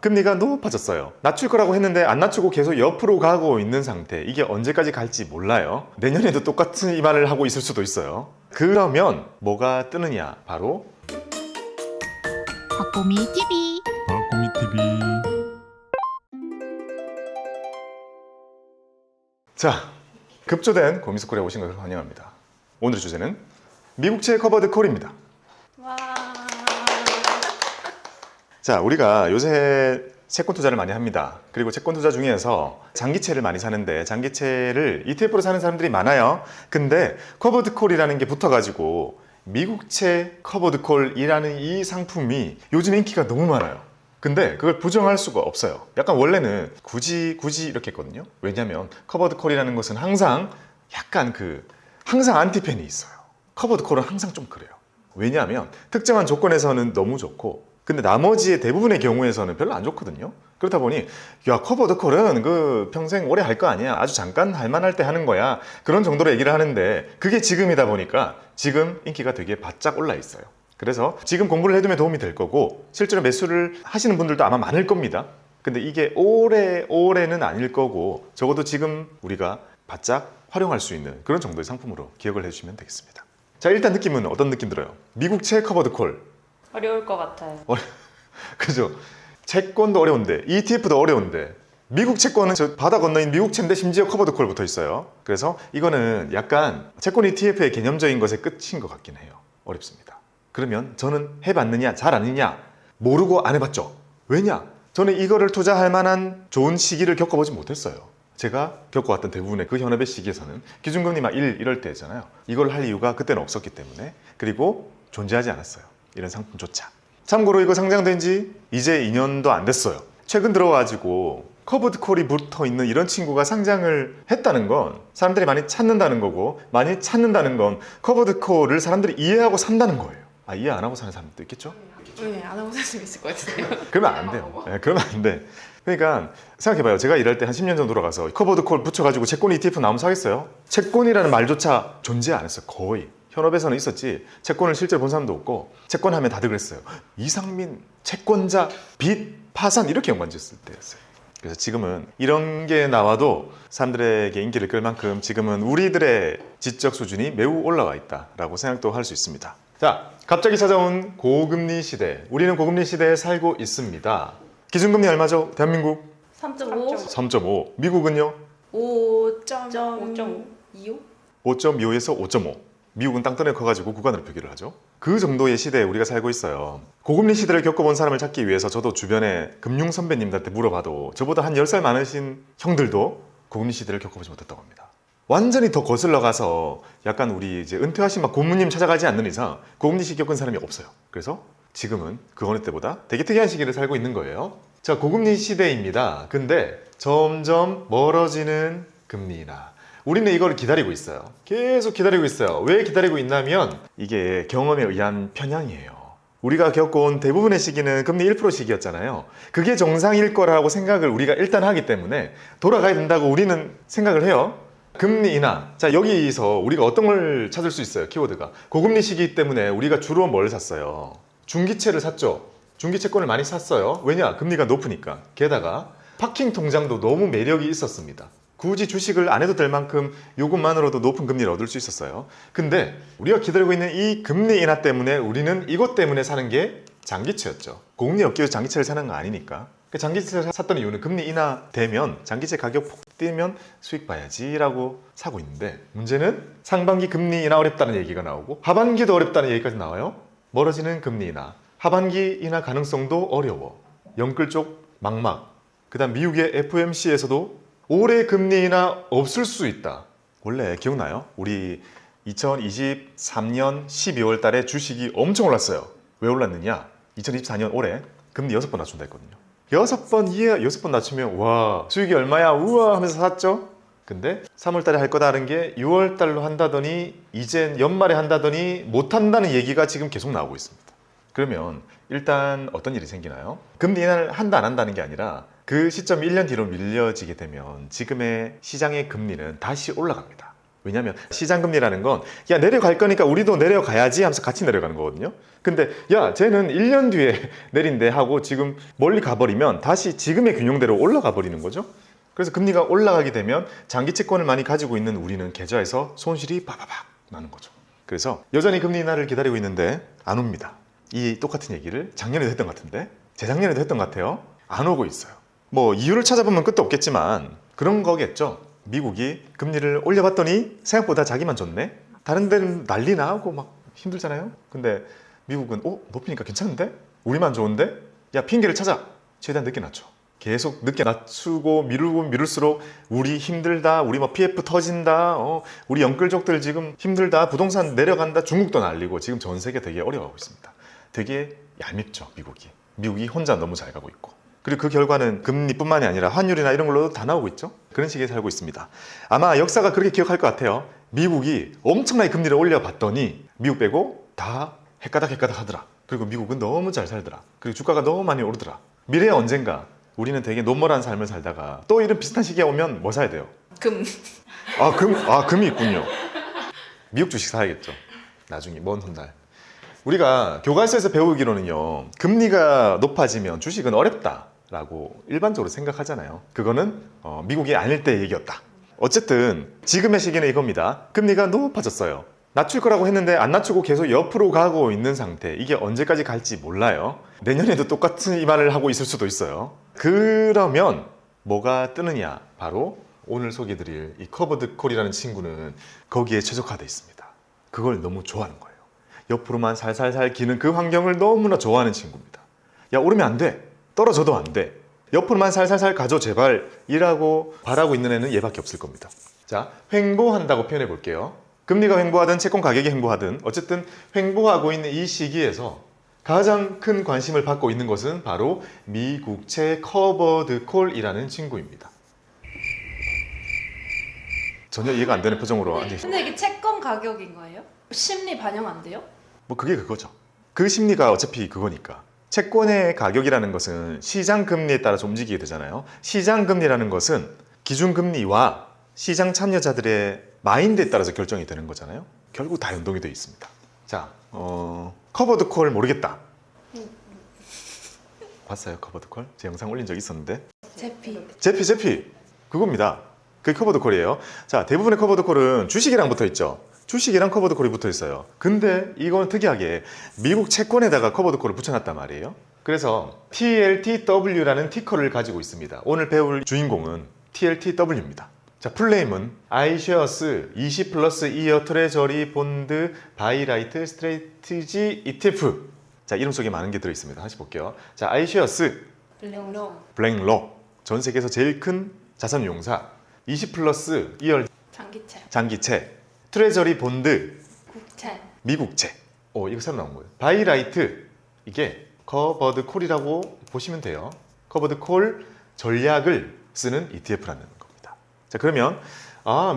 금리가 높아졌어요. 낮출 거라고 했는데 안 낮추고 계속 옆으로 가고 있는 상태. 이게 언제까지 갈지 몰라요. 내년에도 똑같은 이 말을 하고 있을 수도 있어요. 그러면 뭐가 뜨느냐? 바로 박보미 TV. 박보미 TV. 자, 급조된 고미스쿨에 오신 것을 환영합니다. 오늘의 주제는 미국채 커버드 콜입니다. 와. 자, 우리가 요새 채권 투자를 많이 합니다. 그리고 채권 투자 중에서 장기채를 많이 사는데 장기채를 ETF로 사는 사람들이 많아요. 근데 커버드 콜이라는 게 붙어가지고 미국채 커버드 콜이라는 이 상품이 요즘 인기가 너무 많아요. 근데 그걸 부정할 수가 없어요. 약간 원래는 굳이 이렇게 했거든요. 왜냐면 커버드 콜이라는 것은 항상 약간 항상 안티팬이 있어요. 커버드 콜은 항상 좀 그래요. 왜냐하면 특정한 조건에서는 너무 좋고 근데 나머지의 대부분의 경우에서는 별로 안 좋거든요. 그렇다 보니 야 커버드 콜은 평생 오래 할 거 아니야. 아주 잠깐 할 만할 때 하는 거야. 그런 정도로 얘기를 하는데 그게 지금이다 보니까 지금 인기가 되게 바짝 올라 있어요. 그래서 지금 공부를 해두면 도움이 될 거고 실제로 매수를 하시는 분들도 아마 많을 겁니다. 근데 이게 오래는 아닐 거고 적어도 지금 우리가 바짝 활용할 수 있는 그런 정도의 상품으로 기억을 해주시면 되겠습니다. 자, 일단 느낌은 어떤 느낌 들어요? 미국채 커버드 콜. 어려울 것 같아요. 그죠? 채권도 어려운데 ETF도 어려운데 미국 채권은 저 바다 건너인 미국 채인데 심지어 커버드 콜 붙어 있어요. 그래서 이거는 약간 채권 ETF의 개념적인 것의 끝인 것 같긴 해요. 어렵습니다. 그러면 저는 해봤느냐 잘 아느냐 모르고 안 해봤죠. 왜냐? 저는 이거를 투자할 만한 좋은 시기를 겪어보지 못했어요. 제가 겪어왔던 대부분의 그 현업의 시기에서는 기준금리 막 1럴 때잖아요. 이걸 할 이유가 그때는 없었기 때문에 그리고 존재하지 않았어요. 이런 상품조차. 참고로 이거 상장된 지 이제 2년도 안 됐어요. 최근 들어가지고 커버드 콜이 붙어 있는 이런 친구가 상장을 했다는 건 사람들이 많이 찾는다는 거고 많이 찾는다는 건 커버드 콜을 사람들이 이해하고 산다는 거예요. 아, 이해 안 하고 사는 사람도 있겠죠? 네, 안 하고 살 수 있을 것 같은데요. 그러면 안 돼요. 네, 그러면 안 돼. 그러니까 생각해봐요. 제가 일할 때 한 10년 정도 돌아가서 커버드 콜 붙여가지고 채권 ETF 나오면 사겠어요? 채권이라는 말조차 존재 안 했어요. 거의. 현업에서는 있었지 채권을 실제로 본 사람도 없고 채권 하면 다들 그랬어요. 이상민, 채권자, 빚, 파산 이렇게 연관지었을 때였어요. 그래서 지금은 이런 게 나와도 사람들에게 인기를 끌 만큼 지금은 우리들의 지적 수준이 매우 올라와 있다라고 생각도 할 수 있습니다. 자, 갑자기 찾아온 고금리 시대. 우리는 고금리 시대에 살고 있습니다. 기준금리 얼마죠? 대한민국? 3.5? 3.5. 미국은요? 5.25? 5.25에서 5.5. 미국은 땅덩이가 커가지고 구간으로 표기를 하죠. 그 정도의 시대에 우리가 살고 있어요. 고금리 시대를 겪어본 사람을 찾기 위해서 저도 주변에 금융 선배님들한테 물어봐도 저보다 한 10살 많으신 형들도 고금리 시대를 겪어보지 못했다고 합니다. 완전히 더 거슬러 가서 약간 우리 이제 은퇴하신 막 고모님 찾아가지 않는 이상 고금리 시기 겪은 사람이 없어요. 그래서 지금은 그 어느 때보다 되게 특이한 시기를 살고 있는 거예요. 자, 고금리 시대입니다. 근데 점점 멀어지는 금리 인하. 우리는 이걸 기다리고 있어요. 계속 기다리고 있어요. 왜 기다리고 있냐면 이게 경험에 의한 편향이에요. 우리가 겪어온 대부분의 시기는 금리 1% 시기였잖아요. 그게 정상일 거라고 생각을 우리가 일단 하기 때문에 돌아가야 된다고 우리는 생각을 해요. 금리 인하. 자, 여기서 우리가 어떤 걸 찾을 수 있어요? 키워드가. 고금리 시기 때문에 우리가 주로 뭘 샀어요? 중기채를 샀죠. 중기채권을 많이 샀어요. 왜냐? 금리가 높으니까. 게다가 파킹 통장도 너무 매력이 있었습니다. 굳이 주식을 안 해도 될 만큼 요금만으로도 높은 금리를 얻을 수 있었어요. 근데 우리가 기다리고 있는 이 금리 인하 때문에 우리는 이것 때문에 사는 게 장기채였죠. 고금리 없기 위해서 장기채를 사는 거 아니니까. 장기채를 샀던 이유는 금리 인하 되면 장기채 가격 폭 뛰면 수익 봐야지 라고 사고 있는데 문제는 상반기 금리 인하 어렵다는 얘기가 나오고 하반기도 어렵다는 얘기까지 나와요. 멀어지는 금리 인하. 하반기 인하 가능성도 어려워. 영끌 쪽 막막. 그 다음 미국의 FOMC에서도 올해 금리 인하 없을 수 있다. 원래 기억나요? 우리 2023년 12월 달에 주식이 엄청 올랐어요. 왜 올랐느냐? 2024년 올해 금리 6번 낮춘다 했거든요. 6번 낮추면 와 수익이 얼마야? 우와 하면서 샀죠? 근데 3월 달에 할 거다는 게 6월 달로 한다더니 이젠 연말에 한다더니 못 한다는 얘기가 지금 계속 나오고 있습니다. 그러면 일단 어떤 일이 생기나요? 금리 인하를 한다 안 한다는 게 아니라 그 시점이 1년 뒤로 밀려지게 되면 지금의 시장의 금리는 다시 올라갑니다. 왜냐하면 시장금리라는 건 야 내려갈 거니까 우리도 내려가야지 하면서 같이 내려가는 거거든요. 근데 야 쟤는 1년 뒤에 내린대 하고 지금 멀리 가버리면 다시 지금의 균형대로 올라가 버리는 거죠. 그래서 금리가 올라가게 되면 장기 채권을 많이 가지고 있는 우리는 계좌에서 손실이 바바박 나는 거죠. 그래서 여전히 금리 인하를 기다리고 있는데 안 옵니다. 이 똑같은 얘기를 작년에도 했던 것 같은데 재작년에도 했던 것 같아요. 안 오고 있어요. 뭐 이유를 찾아보면 끝도 없겠지만 그런 거겠죠. 미국이 금리를 올려봤더니 생각보다 자기만 좋네. 다른 데는 난리 나고 막 힘들잖아요. 근데 미국은 높이니까 괜찮은데? 우리만 좋은데? 야 핑계를 찾아. 최대한 늦게 낮춰. 계속 늦게 낮추고 미룰수록 우리 힘들다. 우리 뭐 PF 터진다. 우리 영끌족들 지금 힘들다. 부동산 내려간다. 중국도 난리고 지금 전 세계 되게 어려워하고 있습니다. 되게 얄밉죠 미국이. 미국이 혼자 너무 잘 가고 있고. 그리고 그 결과는 금리뿐만이 아니라 환율이나 이런 걸로도 다 나오고 있죠. 그런 시기에 살고 있습니다. 아마 역사가 그렇게 기억할 것 같아요. 미국이 엄청나게 금리를 올려봤더니 미국 빼고 다 헷가닥 하더라. 그리고 미국은 너무 잘 살더라. 그리고 주가가 너무 많이 오르더라. 미래에 언젠가 우리는 되게 노멀한 삶을 살다가 또 이런 비슷한 시기에 오면 뭐 사야 돼요? 금. 금이 있군요. 미국 주식 사야겠죠. 나중에 먼 훗날. 우리가 교과서에서 배우기로는요. 금리가 높아지면 주식은 어렵다라고 일반적으로 생각하잖아요. 그거는 미국이 아닐 때 얘기였다. 어쨌든 지금의 시기는 이겁니다. 금리가 높아졌어요. 낮출 거라고 했는데 안 낮추고 계속 옆으로 가고 있는 상태. 이게 언제까지 갈지 몰라요. 내년에도 똑같은 이 말을 하고 있을 수도 있어요. 그러면 뭐가 뜨느냐? 바로 오늘 소개해드릴 이 커버드 콜이라는 친구는 거기에 최적화되어 있습니다. 그걸 너무 좋아하는 거예요. 옆으로만 살살살 기는 그 환경을 너무나 좋아하는 친구입니다. 야 오르면 안 돼. 떨어져도 안 돼. 옆으로만 살살살 가줘 제발 이라고 바라고 있는 애는 얘밖에 없을 겁니다. 자, 횡보한다고 표현해 볼게요. 금리가 횡보하든 채권 가격이 횡보하든 어쨌든 횡보하고 있는 이 시기에서 가장 큰 관심을 받고 있는 것은 바로 미국채 커버드 콜이라는 친구입니다. 전혀 이해가 안 되는 표정으로 앉아 있습니다. 근데 이게 채권 가격인 거예요? 심리 반영 안 돼요? 뭐 그게 그거죠. 그 심리가 어차피 그거니까. 채권의 가격이라는 것은 시장 금리에 따라서 움직이게 되잖아요. 시장 금리라는 것은 기준 금리와 시장 참여자들의 마인드에 따라서 결정이 되는 거잖아요. 결국 다 연동이 되어 있습니다. 자, 커버드 콜 모르겠다. 봤어요, 커버드 콜? 제 영상 올린 적 있었는데. 제피 그겁니다. 그게 커버드 콜이에요. 자, 대부분의 커버드 콜은 주식이랑 붙어 있죠. 주식이랑 커버드 콜이 붙어 있어요. 근데 이건 특이하게 미국 채권에다가 커버드 콜을 붙여놨단 말이에요. 그래서 TLTW라는 티커를 가지고 있습니다. 오늘 배울 주인공은 TLTW입니다. 자, 풀네임은 iShares 20 플러스 2어 트레저리 본드 바이라이트 스트레이티지 ETF. 자, 이름 속에 많은 게 들어있습니다. 다시 볼게요. 자, iShares 블랙록 전 세계에서 제일 큰 자산 유용사 20 플러스 2열 장기채 트레저리 본드 국채 미국채. 이거 새로 나온 거예요. 바이라이트 이게 커버드 콜이라고 보시면 돼요. 커버드 콜 전략을 쓰는 ETF라는 겁니다. 자, 그러면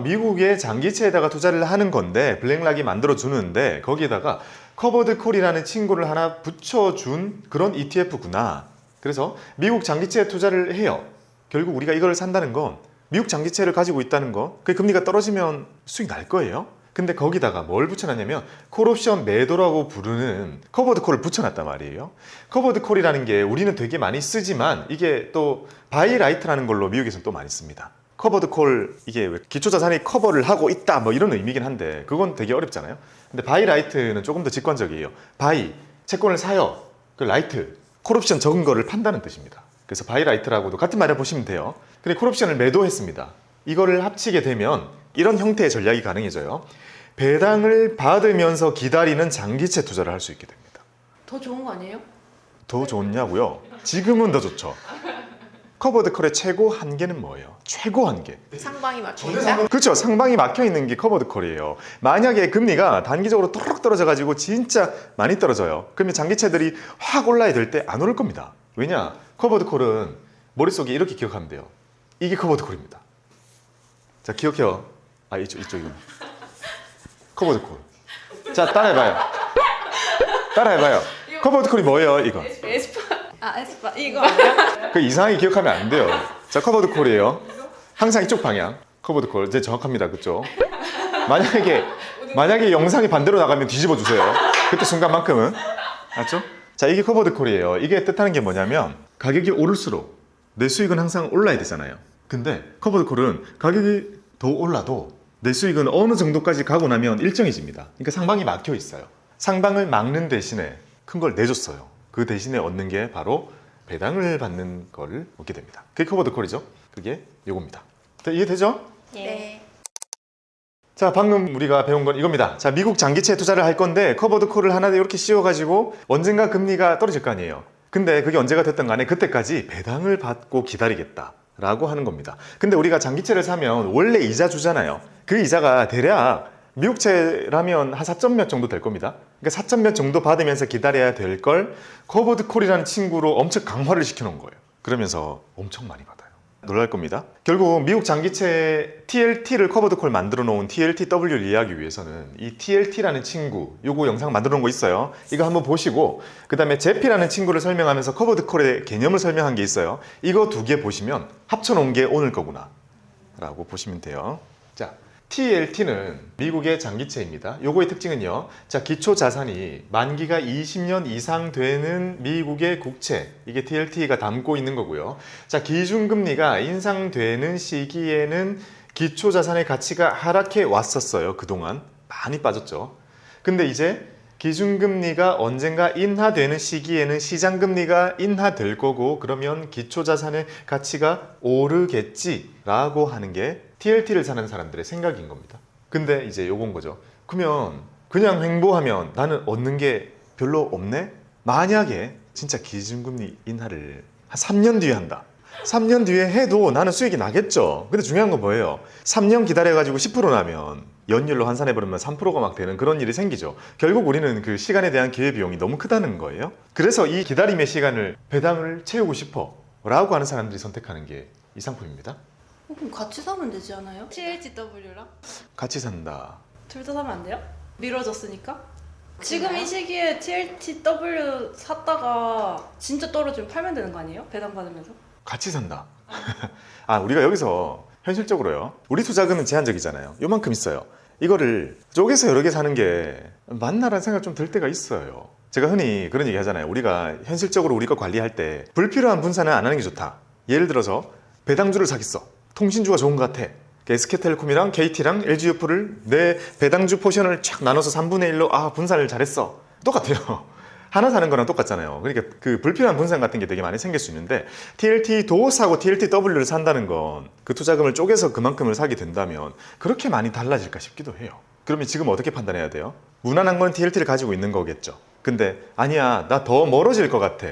미국의 장기채에다가 투자를 하는 건데 블랙락이 만들어 주는데 거기에다가 커버드 콜이라는 친구를 하나 붙여준 그런 ETF구나. 그래서 미국 장기채에 투자를 해요. 결국 우리가 이걸 산다는 건 미국 장기채를 가지고 있다는 거, 그 금리가 떨어지면 수익 날 거예요. 근데 거기다가 뭘 붙여놨냐면 콜옵션 매도라고 부르는 커버드 콜을 붙여놨단 말이에요. 커버드 콜이라는 게 우리는 되게 많이 쓰지만 이게 또 바이라이트라는 걸로 미국에서는 또 많이 씁니다. 커버드 콜 이게 왜 기초자산이 커버를 하고 있다 뭐 이런 의미긴 한데 그건 되게 어렵잖아요. 근데 바이라이트는 조금 더 직관적이에요. 바이 채권을 사요. 그 라이트 콜옵션 적은 거를 판다는 뜻입니다. 그래서 바이라이트라고도 같은 말을 보시면 돼요. 근데 콜옵션을 매도했습니다. 이거를 합치게 되면 이런 형태의 전략이 가능해져요. 배당을 받으면서 기다리는 장기채 투자를 할 수 있게 됩니다. 더 좋은 거 아니에요? 더 좋냐고요? 지금은 더 좋죠. 커버드 콜의 최고 한계는 뭐예요? 최고 한계. 상방이 막혀있다. 그렇죠. 상방이 막혀 있는 게 커버드 콜이에요. 만약에 금리가 단기적으로 또록 떨어져 가지고 진짜 많이 떨어져요. 그러면 장기채들이 확 올라야 될 때 안 오를 겁니다. 왜냐? 커버드 콜은 머릿속에 이렇게 기억하면 돼요. 이게 커버드 콜입니다. 자, 기억해요. 이쪽이구나. 커버드 콜. 자, 따라해봐요. 커버드 콜이 뭐예요, 이거? 에스파 이거 아니야? 그 이상하게 기억하면 안 돼요. 자, 커버드 콜이에요. 항상 이쪽 방향. 커버드 콜. 이제 정확합니다. 그쵸? 만약에 영상이 반대로 나가면 뒤집어 주세요. 그때 순간만큼은. 알죠? 자, 이게 커버드 콜이에요. 이게 뜻하는 게 뭐냐면 가격이 오를수록 내 수익은 항상 올라야 되잖아요. 근데 커버드 콜은 가격이 더 올라도 내 수익은 어느 정도까지 가고 나면 일정해집니다. 그러니까 상방이 막혀 있어요. 상방을 막는 대신에 큰 걸 내줬어요. 그 대신에 얻는 게 바로 배당을 받는 걸 얻게 됩니다. 그게 커버드 콜이죠. 그게 요겁니다. 이해되죠? 네. 자, 방금 우리가 배운 건 이겁니다. 자, 미국 장기채 투자를 할 건데 커버드 콜을 하나 이렇게 씌워가지고 언젠가 금리가 떨어질 거 아니에요. 근데 그게 언제가 됐든 간에 그때까지 배당을 받고 기다리겠다 라고 하는 겁니다. 근데 우리가 장기채를 사면 원래 이자 주잖아요. 그 이자가 대략 미국채라면 한 4점 몇 정도 될 겁니다. 그러니까 4점 몇 정도 받으면서 기다려야 될 걸 커버드 콜이라는 친구로 엄청 강화를 시켜놓은 거예요. 그러면서 엄청 많이 받아요. 놀랄 겁니다. 결국 미국 장기채 TLT를 커버드 콜 만들어 놓은 TLTW를 이해하기 위해서는 이 TLT라는 친구, 요거 영상 만들어 놓은 거 있어요. 이거 한번 보시고 그 다음에 제피라는 친구를 설명하면서 커버드 콜의 개념을 설명한 게 있어요. 이거 두 개 보시면 합쳐 놓은 게 오늘 거구나 라고 보시면 돼요. 자, TLT는 미국의 장기채입니다. 요거의 특징은요. 자, 기초 자산이 만기가 20년 이상 되는 미국의 국채. 이게 TLT가 담고 있는 거고요. 자, 기준금리가 인상되는 시기에는 기초 자산의 가치가 하락해 왔었어요. 그동안 많이 빠졌죠. 근데 이제 기준금리가 언젠가 인하되는 시기에는 시장금리가 인하될 거고 그러면 기초자산의 가치가 오르겠지라고 하는 게 TLT를 사는 사람들의 생각인 겁니다. 근데 이제 요건 거죠. 그러면 그냥 횡보하면 나는 얻는 게 별로 없네? 만약에 진짜 기준금리 인하를 한 3년 뒤에 한다. 3년 뒤에 해도 나는 수익이 나겠죠. 근데 중요한 건 뭐예요? 3년 기다려가지고 10% 나면 연율로 환산해버리면 3%가 막 되는 그런 일이 생기죠. 결국 우리는 그 시간에 대한 기회비용이 너무 크다는 거예요. 그래서 이 기다림의 시간을 배당을 채우고 싶어 라고 하는 사람들이 선택하는 게 이 상품입니다. 그럼 같이 사면 되지 않아요? TLTW랑? 같이 산다. 둘 다 사면 안 돼요? 미뤄졌으니까? 지금 이 시기에 TLTW 샀다가 진짜 떨어지면 팔면 되는 거 아니에요? 배당 받으면서? 같이 산다. 아, 우리가 여기서 현실적으로요. 우리 투자금은 제한적이잖아요. 요만큼 있어요. 이거를 쪼개서 여러 개 사는 게 맞나라는 생각 좀 들 때가 있어요. 제가 흔히 그런 얘기 하잖아요. 우리가 현실적으로 우리 거 관리할 때 불필요한 분산은 안 하는 게 좋다. 예를 들어서 배당주를 사겠어. 통신주가 좋은 것 같아. SK텔레콤이랑 KT랑 LG유프를 내 배당주 포션을 쫙 나눠서 3분의 1로 분산을 잘했어. 똑같아요. 하나 사는 거랑 똑같잖아요. 그러니까 그 불필요한 분산 같은 게 되게 많이 생길 수 있는데 TLT도 사고 TLTW를 산다는 건 그 투자금을 쪼개서 그만큼을 사게 된다면 그렇게 많이 달라질까 싶기도 해요. 그러면 지금 어떻게 판단해야 돼요? 무난한 건 TLT를 가지고 있는 거겠죠. 근데 아니야, 나 더 멀어질 것 같아.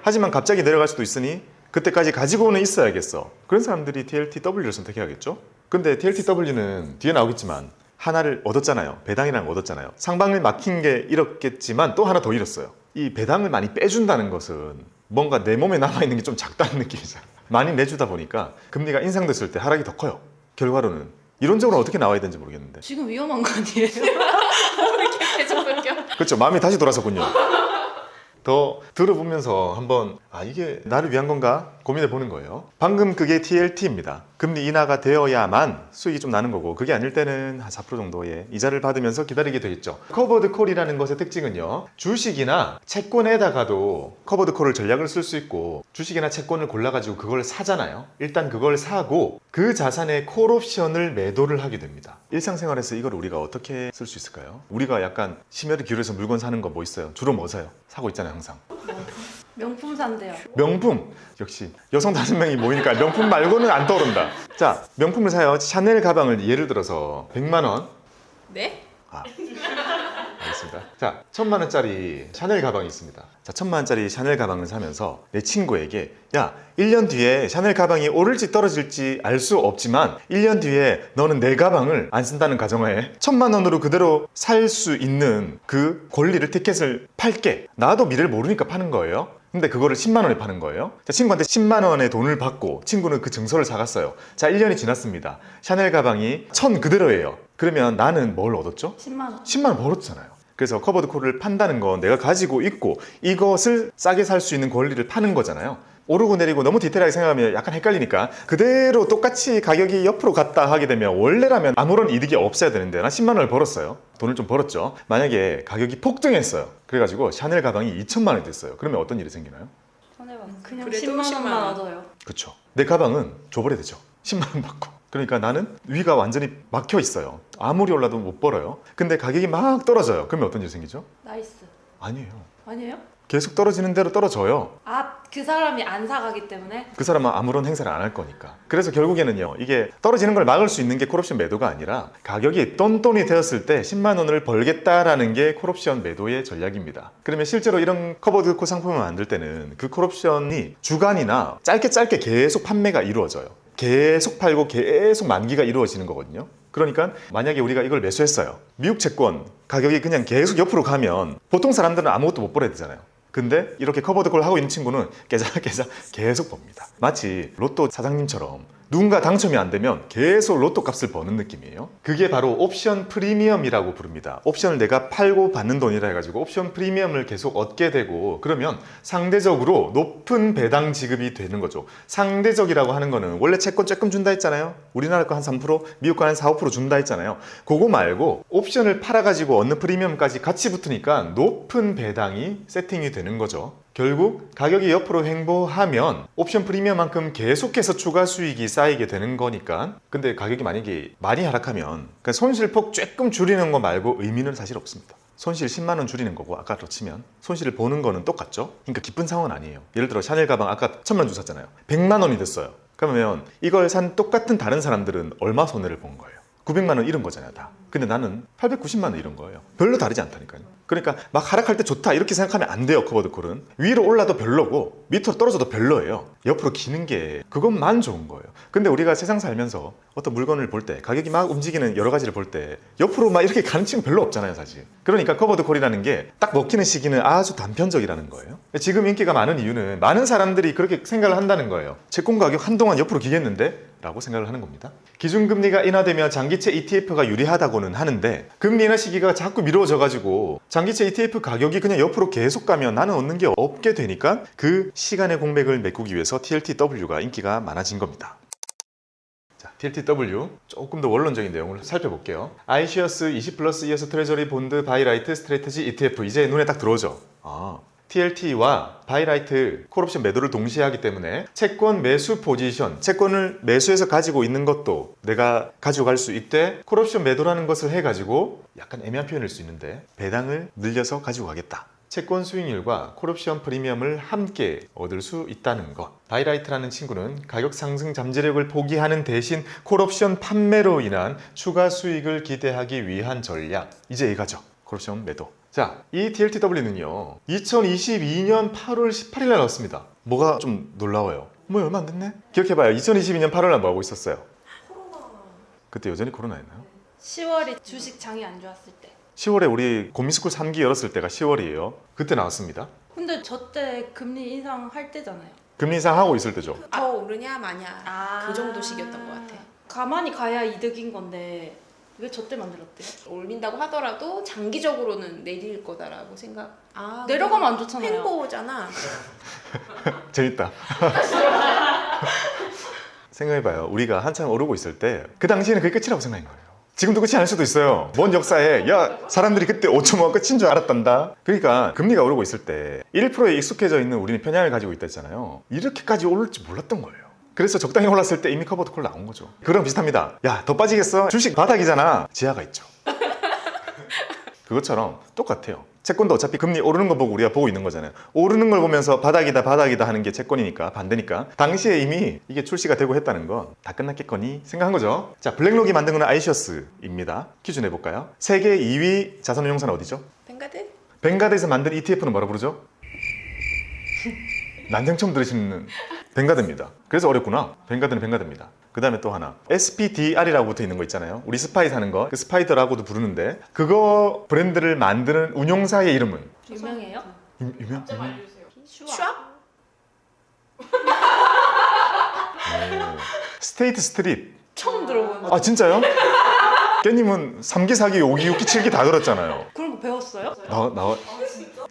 하지만 갑자기 내려갈 수도 있으니 그때까지 가지고는 있어야겠어. 그런 사람들이 TLTW를 선택해야겠죠. 근데 TLTW는 뒤에 나오겠지만 하나를 얻었잖아요. 배당이랑 얻었잖아요. 상방을 막힌 게 잃었겠지만 또 하나 더 잃었어요. 이 배당을 많이 빼준다는 것은 뭔가 내 몸에 남아있는 게 좀 작다는 느낌이잖아요. 많이 내주다 보니까 금리가 인상됐을 때 하락이 더 커요. 결과로는 이론적으로 어떻게 나와야 되는지 모르겠는데. 지금 위험한 거 아니에요? 이렇게 계속 바뀌어. 그렇죠. 마음이 다시 돌아섰군요. 더 들어보면서 한번 이게 나를 위한 건가 고민해 보는 거예요. 방금 그게 TLT입니다. 금리 인하가 되어야만 수익이 좀 나는 거고 그게 아닐 때는 한 4% 정도의 이자를 받으면서 기다리게 되겠죠. 커버드 콜이라는 것의 특징은요. 주식이나 채권에다가도 커버드 콜을 전략을 쓸 수 있고 주식이나 채권을 골라가지고 그걸 사잖아요. 일단 그걸 사고 그 자산의 콜옵션을 매도를 하게 됩니다. 일상생활에서 이걸 우리가 어떻게 쓸 수 있을까요? 우리가 약간 심혈을 기울여서 물건 사는 거 뭐 있어요? 주로 뭐 사요? 사고 있잖아요 항상. 명품 산대요. 명품! 역시 여성 5명이 모이니까 명품 말고는 안 떠오른다. 자, 명품을 사요. 샤넬 가방을 예를 들어서 100만 원. 네? 알겠습니다. 자, 1000만 원짜리 샤넬 가방이 있습니다. 자, 1000만 원짜리 샤넬 가방을 사면서 내 친구에게 야, 1년 뒤에 샤넬 가방이 오를지 떨어질지 알 수 없지만 1년 뒤에 너는 내 가방을 안 쓴다는 가정하에 1000만 원으로 그대로 살 수 있는 그 권리를 티켓을 팔게. 나도 미래를 모르니까 파는 거예요. 근데 그거를 10만 원에 파는 거예요. 자, 친구한테 10만 원의 돈을 받고 친구는 그 증서를 사갔어요. 자, 1년이 지났습니다. 샤넬 가방이 1000 그대로예요. 그러면 나는 뭘 얻었죠? 10만 원. 10만 원 벌었잖아요. 그래서 커버드 콜을 판다는 건 내가 가지고 있고 이것을 싸게 살 수 있는 권리를 파는 거잖아요. 오르고 내리고 너무 디테일하게 생각하면 약간 헷갈리니까 그대로 똑같이 가격이 옆으로 갔다 하게 되면 원래라면 아무런 이득이 없어야 되는데 난 10만 원을 벌었어요. 돈을 좀 벌었죠. 만약에 가격이 폭등했어요. 그래가지고 샤넬 가방이 2천만 원이 됐어요. 그러면 어떤 일이 생기나요? 그냥 그래도 10만 10만 원만 원. 얻어요. 그쵸. 내 가방은 줘버려야 되죠. 10만 원 받고. 그러니까 나는 위가 완전히 막혀 있어요. 아무리 올라도 못 벌어요. 근데 가격이 막 떨어져요. 그러면 어떤 일이 생기죠? 나이스. 아니에요. 아니에요? 계속 떨어지는 대로 떨어져요. 아, 그 사람이 안 사가기 때문에? 그 사람은 아무런 행사를 안 할 거니까. 그래서 결국에는요, 이게 떨어지는 걸 막을 수 있는 게 콜옵션 매도가 아니라 가격이 똔똔이 되었을 때 10만 원을 벌겠다라는 게 콜옵션 매도의 전략입니다. 그러면 실제로 이런 커버드 콜 상품을 만들 때는 그 콜옵션이 주간이나 짧게 계속 판매가 이루어져요. 계속 팔고 계속 만기가 이루어지는 거거든요. 그러니까 만약에 우리가 이걸 매수했어요. 미국 채권 가격이 그냥 계속 옆으로 가면 보통 사람들은 아무것도 못 벌어야 되잖아요. 근데 이렇게 커버드 콜 하고 있는 친구는 깨작깨작 계속 봅니다. 마치 로또 사장님처럼 누군가 당첨이 안 되면 계속 로또 값을 버는 느낌이에요. 그게 바로 옵션 프리미엄이라고 부릅니다. 옵션을 내가 팔고 받는 돈이라 해가지고 옵션 프리미엄을 계속 얻게 되고 그러면 상대적으로 높은 배당 지급이 되는 거죠. 상대적이라고 하는 거는 원래 채권 조금 준다 했잖아요. 우리나라 거 한 3%, 미국 거 한 4, 5% 준다 했잖아요. 그거 말고 옵션을 팔아가지고 얻는 프리미엄까지 같이 붙으니까 높은 배당이 세팅이 되는 거죠. 결국 가격이 옆으로 횡보하면 옵션 프리미엄만큼 계속해서 추가 수익이 쌓이게 되는 거니까. 근데 가격이 만약에 많이 하락하면 그러니까 손실폭 조금 줄이는 거 말고 의미는 사실 없습니다. 손실 10만 원 줄이는 거고 아까로 치면 손실을 보는 거는 똑같죠. 그러니까 기쁜 상황은 아니에요. 예를 들어 샤넬 가방 아까 1,000만 원 주셨잖아요. 100만 원이 됐어요. 그러면 이걸 산 똑같은 다른 사람들은 얼마 손해를 본 거예요? 900만 원 잃은 거잖아요, 다. 근데 나는 890만 원 잃은 거예요. 별로 다르지 않다니까요. 그러니까 막 하락할 때 좋다 이렇게 생각하면 안 돼요. 커버드 콜은 위로 올라도 별로고 밑으로 떨어져도 별로예요. 옆으로 기는 게 그것만 좋은 거예요. 근데 우리가 세상 살면서 어떤 물건을 볼 때 가격이 막 움직이는 여러 가지를 볼 때 옆으로 막 이렇게 가는 친구 별로 없잖아요, 사실. 그러니까 커버드 콜이라는 게 딱 먹히는 시기는 아주 단편적이라는 거예요. 지금 인기가 많은 이유는 많은 사람들이 그렇게 생각을 한다는 거예요. 채권 가격 한동안 옆으로 기겠는데? 라고 생각을 하는 겁니다. 기준금리가 인하되면 장기채 ETF가 유리하다고는 하는데 금리 인하 시기가 자꾸 미뤄져 가지고 장기채 ETF 가격이 그냥 옆으로 계속 가면 나는 얻는 게 없게 되니까 그 시간의 공백을 메꾸기 위해서 TLTW가 인기가 많아진 겁니다. 자, TLTW 조금 더 원론적인 내용을 살펴볼게요. iShares 20플러스 이어스 트레저리 본드 바이라이트 스트래티지 ETF 이제 눈에 딱 들어오죠. TLT와 바이라이트 콜옵션 매도를 동시에 하기 때문에 채권 매수 포지션, 채권을 매수해서 가지고 있는 것도 내가 가져갈 수 있대. 콜옵션 매도라는 것을 해가지고 약간 애매한 표현일 수 있는데 배당을 늘려서 가지고 가겠다. 채권 수익률과 콜옵션 프리미엄을 함께 얻을 수 있다는 것. 바이라이트라는 친구는 가격 상승 잠재력을 포기하는 대신 콜옵션 판매로 인한 추가 수익을 기대하기 위한 전략. 이제 이거죠. 콜옵션 매도. 자, 이 TLTW는요 2022년 8월 18일 날 나왔습니다. 뭐가 좀 놀라워요? 뭐 얼마 안 됐네? 기억해봐요. 2022년 8월 날 뭐 하고 있었어요? 그때 여전히 코로나였나요? 10월이 주식 장이 안 좋았을 때. 10월에 우리 고민스쿨 3기 열었을 때가 10월이에요. 그때 나왔습니다. 근데 저 때 금리 인상할 때잖아요. 금리 인상하고 있을 때죠. 더 오르냐 마냐 그 정도 시기였던 것 같아. 가만히 가야 이득인 건데 왜 저 때 만들었대요? 올린다고 하더라도 장기적으로는 내릴 거다라고 생각. 내려가면 안 좋잖아요. 횡보잖아. 재밌다. 생각해봐요. 우리가 한참 오르고 있을 때 그 당시에는 그게 끝이라고 생각한 거예요. 지금도 끝이 아닐 수도 있어요. 먼 역사에 야 사람들이 그때 5.5가 끝인 줄 알았단다. 그러니까 금리가 오르고 있을 때 1%에 익숙해져 있는 우리는 편향을 가지고 있다 했잖아요. 이렇게까지 오를지 몰랐던 거예요. 그래서 적당히 올랐을 때 이미 커버드 콜 나온 거죠. 그거랑 비슷합니다. 야, 더 빠지겠어? 주식 바닥이잖아. 지하가 있죠. 그것처럼 똑같아요. 채권도 어차피 금리 오르는 거 보고 우리가 보고 있는 거잖아요. 오르는 걸 보면서 바닥이다 하는 게 채권이니까 반대니까 당시에 이미 이게 출시가 되고 했다는 건 다 끝났겠거니 생각한 거죠. 자, 블랙록이 만든 거는 iShares입니다. 퀴즈 내볼까요? 세계 2위 자산운용사는 어디죠? 뱅가드? 뱅가드에서 만든 ETF는 뭐라 부르죠? 난생 처음 들으시는 뱅가드입니다. 그래서 어렵구나. 뱅가드는 뱅가드입니다. 그 다음에 또 하나 SPDR이라고 붙어 있는 거 있잖아요. 우리 스파이 사는 거 그 스파이더라고도 부르는데 그거 브랜드를 만드는 운용사의 이름은? 유명해요? 유명? 슈압? 스테이트 스트립. 처음 들어보는. 아 진짜요? 깻님은 3기, 4기, 5기, 6기, 7기 다 들었잖아요. 그런 거 배웠어요?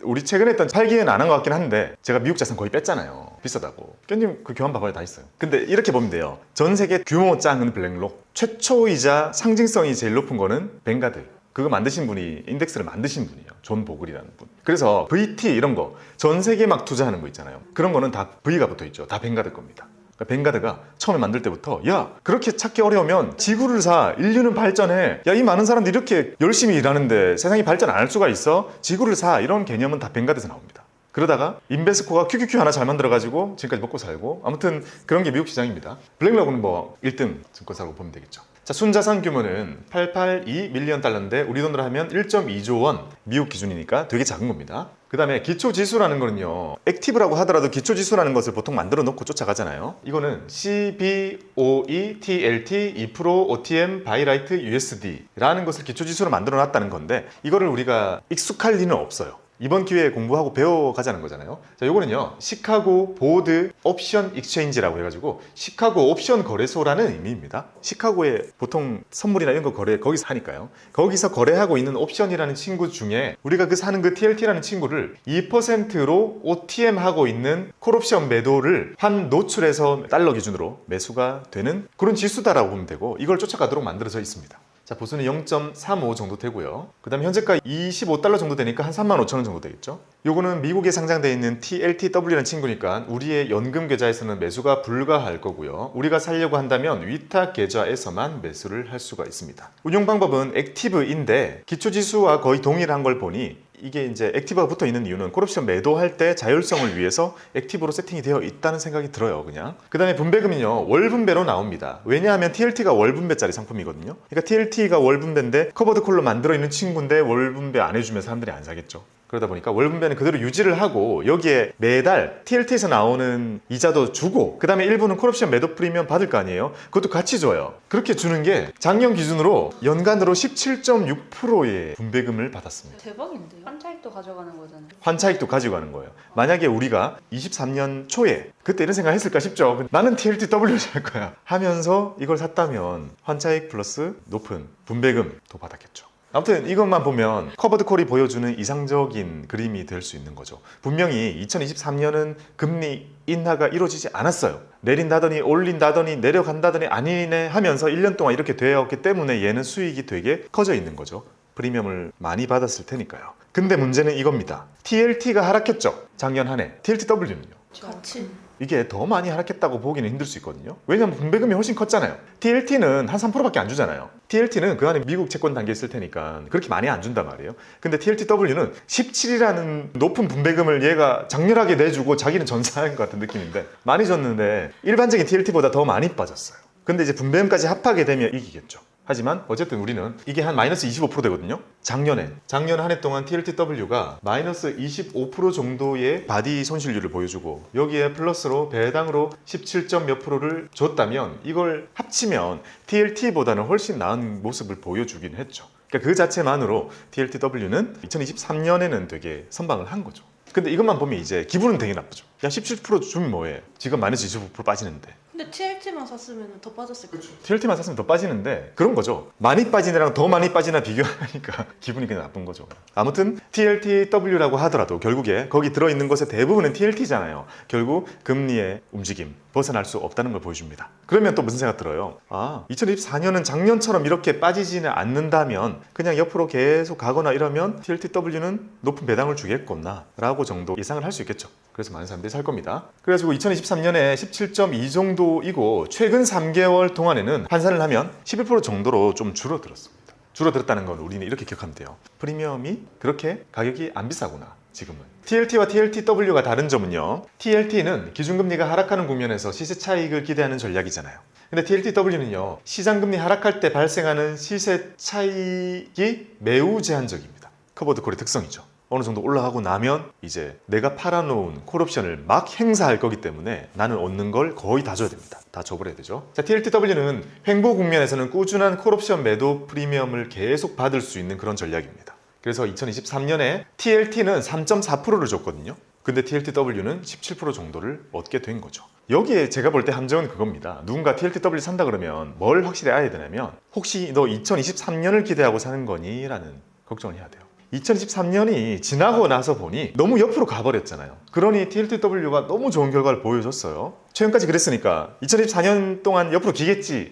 우리 최근에 했던 8기는 안 한 것 같긴 한데 제가 미국 자산 거의 뺐잖아요. 비싸다고. 깻님 그 교환 봐봐요. 다 있어요. 근데 이렇게 보면 돼요. 전 세계 규모 짱은 블랙록, 최초이자 상징성이 제일 높은 거는 뱅가드. 그거 만드신 분이 인덱스를 만드신 분이에요. 존 보글이라는 분. 그래서 VT 이런 거 전 세계 막 투자하는 거 있잖아요. 그런 거는 다 V가 붙어 있죠. 다 뱅가드 겁니다. 그러니까 뱅가드가 처음에 만들 때부터 야 그렇게 찾기 어려우면 지구를 사, 인류는 발전해, 야 이 많은 사람들이 이렇게 열심히 일하는데 세상이 발전 안 할 수가 있어, 지구를 사, 이런 개념은 다 뱅가드에서 나옵니다. 그러다가 인베스코가 QQQ 하나 잘 만들어가지고 지금까지 먹고 살고, 아무튼 그런 게 미국 시장입니다. 블랙록은 뭐 1등 증권사라고 보면 되겠죠. 자, 순자산 규모는 882 밀리언 달러인데 우리 돈으로 하면 1.2조 원, 미국 기준이니까 되게 작은 겁니다. 그 다음에 기초지수라는 거는요, 액티브라고 하더라도 기초지수라는 것을 보통 만들어 놓고 쫓아가잖아요. 이거는 CBOE, TLT, 2%, OTM, 바이라이트, USD라는 것을 기초지수로 만들어 놨다는 건데, 이거를 우리가 익숙할 리는 없어요. 이번 기회에 공부하고 배워가자는 거잖아요. 자, 요거는요, 시카고 보드 옵션 익스체인지라고 해가지고 시카고 옵션 거래소라는 의미입니다. 시카고에 보통 선물이나 이런 거 거래 거기서 하니까요. 거기서 거래하고 있는 옵션이라는 친구 중에 우리가 그 사는 그 TLT라는 친구를 2%로 OTM 하고 있는 콜옵션 매도를 한 노출해서 달러 기준으로 매수가 되는 그런 지수다라고 보면 되고, 이걸 쫓아가도록 만들어져 있습니다. 자, 보수는 0.35 정도 되고요. 그 다음에 현재가 25달러 정도 되니까 한 35,000원 정도 되겠죠. 요거는 미국에 상장되어 있는 TLTW라는 친구니까 우리의 연금 계좌에서는 매수가 불가할 거고요. 우리가 살려고 한다면 위탁 계좌에서만 매수를 할 수가 있습니다. 운용 방법은 액티브인데 기초지수와 거의 동일한 걸 보니, 이게 이제 액티브가 붙어 있는 이유는 콜옵션 매도할 때 자율성을 위해서 액티브로 세팅이 되어 있다는 생각이 들어요, 그냥. 그 다음에 분배금은요, 월분배로 나옵니다. 왜냐하면 TLT가 월분배짜리 상품이거든요. 그러니까 TLT가 월분배인데 커버드 콜로 만들어 있는 친구인데 월분배 안 해주면 사람들이 안 사겠죠. 그러다 보니까 월분배는 그대로 유지를 하고 여기에 매달 TLT에서 나오는 이자도 주고, 그 다음에 일부는 콜옵션 매도 프리미엄 받을 거 아니에요. 그것도 같이 줘요. 그렇게 주는 게 작년 기준으로 연간으로 17.6%의 분배금을 받았습니다. 대박인데요? 환차익도 가져가는 거잖아요. 환차익도 가지고 가는 거예요. 만약에 우리가 23년 초에 그때 이런 생각 했을까 싶죠. 나는 TLTW 살 거야 하면서 이걸 샀다면 환차익 플러스 높은 분배금도 받았겠죠. 아무튼 이것만 보면 커버드 콜이 보여주는 이상적인 그림이 될 수 있는 거죠. 분명히 2023년은 금리 인하가 이루어지지 않았어요. 내린다더니 올린다더니 내려간다더니 아니네 하면서 1년 동안 이렇게 되었기 때문에 얘는 수익이 되게 커져 있는 거죠. 프리미엄을 많이 받았을 테니까요. 근데 문제는 이겁니다. TLT가 하락했죠, 작년 한 해. TLTW는요? 같이. 이게 더 많이 하락했다고 보기는 힘들 수 있거든요. 왜냐하면 분배금이 훨씬 컸잖아요. TLT는 한 3%밖에 안 주잖아요. TLT는 그 안에 미국 채권 담겨 있을 테니까 그렇게 많이 안 준단 말이에요. 근데 TLTW는 17이라는 높은 분배금을 얘가 장렬하게 내주고 자기는 전사한 것 같은 느낌인데, 많이 줬는데 일반적인 TLT보다 더 많이 빠졌어요. 근데 이제 분배금까지 합하게 되면 이기겠죠. 하지만 어쨌든 우리는 이게 한 마이너스 25% 되거든요. 작년 한 해 동안 TLTW가 마이너스 25% 정도의 바디 손실률을 보여주고 여기에 플러스로 배당으로 17점 몇 프로를 줬다면 이걸 합치면 TLT보다는 훨씬 나은 모습을 보여주긴 했죠. 그러니까 그 자체만으로 TLTW는 2023년에는 되게 선방을 한 거죠. 근데 이것만 보면 이제 기분은 되게 나쁘죠. 야 17% 주면 뭐해? 지금 마이너스 25% 빠지는데. 근데 TLT만 샀으면 더 빠졌을 거죠. TLT만 샀으면 더 빠지는데 그런 거죠. 많이 빠진 애랑 더 많이 빠지나 비교하니까 기분이 그냥 나쁜 거죠. 아무튼 TLTW라고 하더라도 결국에 거기 들어있는 것의 대부분은 TLT잖아요. 결국 금리의 움직임 벗어날 수 없다는 걸 보여줍니다. 그러면 또 무슨 생각 들어요? 2024년은 작년처럼 이렇게 빠지지는 않는다면 그냥 옆으로 계속 가거나 이러면 TLTW는 높은 배당을 주겠구나 라고 정도 예상을 할 수 있겠죠. 그래서 많은 사람들이 살 겁니다. 그래가지고 2023년에 17.2 정도이고 최근 3개월 동안에는 환산을 하면 11% 정도로 좀 줄어들었습니다. 줄어들었다는 건 우리는 이렇게 기억하면 돼요. 프리미엄이 그렇게 가격이 안 비싸구나, 지금은. TLT와 TLTW가 다른 점은요, TLT는 기준금리가 하락하는 국면에서 시세 차익을 기대하는 전략이잖아요. 근데 TLTW는요, 시장금리 하락할 때 발생하는 시세 차익이 매우 제한적입니다. 커버드 콜의 특성이죠. 어느 정도 올라가고 나면 이제 내가 팔아놓은 콜옵션을 막 행사할 거기 때문에 나는 얻는 걸 거의 다 줘야 됩니다. 다 줘버려야 되죠. 자, TLTW는 횡보 국면에서는 꾸준한 콜옵션 매도 프리미엄을 계속 받을 수 있는 그런 전략입니다. 그래서 2023년에 TLT는 3.4%를 줬거든요. 근데 TLTW는 17% 정도를 얻게 된 거죠. 여기에 제가 볼 때 함정은 그겁니다. 누군가 TLTW 산다 그러면 뭘 확실히 알아야 되냐면 혹시 너 2023년을 기대하고 사는 거니? 라는 걱정을 해야 돼요. 2023년이 지나고 나서 보니 너무 옆으로 가버렸잖아요. 그러니 TLTW가 너무 좋은 결과를 보여줬어요. 최근까지 그랬으니까 2024년 동안 옆으로 기겠지.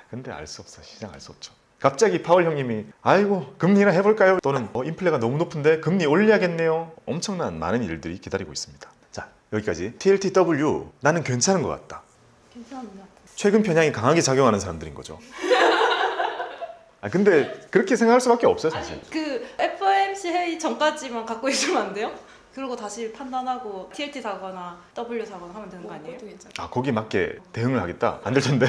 근데 알 수 없어. 시장 알 수 없죠. 갑자기 파월 형님이 아이고 금리나 해볼까요? 또는 인플레가 너무 높은데 금리 올려야겠네요. 엄청난 많은 일들이 기다리고 있습니다. 자, 여기까지 TLTW 나는 괜찮은 것 같다. 괜찮습니다. 최근 편향이 강하게 작용하는 사람들인 거죠. 근데 그렇게 생각할 수밖에 없어요, 사실. 그 FOMC 회의 전까지만 갖고 있으면 안 돼요? 그리고 다시 판단하고 TLT 사거나 W 사거나 하면 되는 거 아니에요? 그것도 괜찮아. 거기 맞게 대응을 하겠다? 안 될 텐데.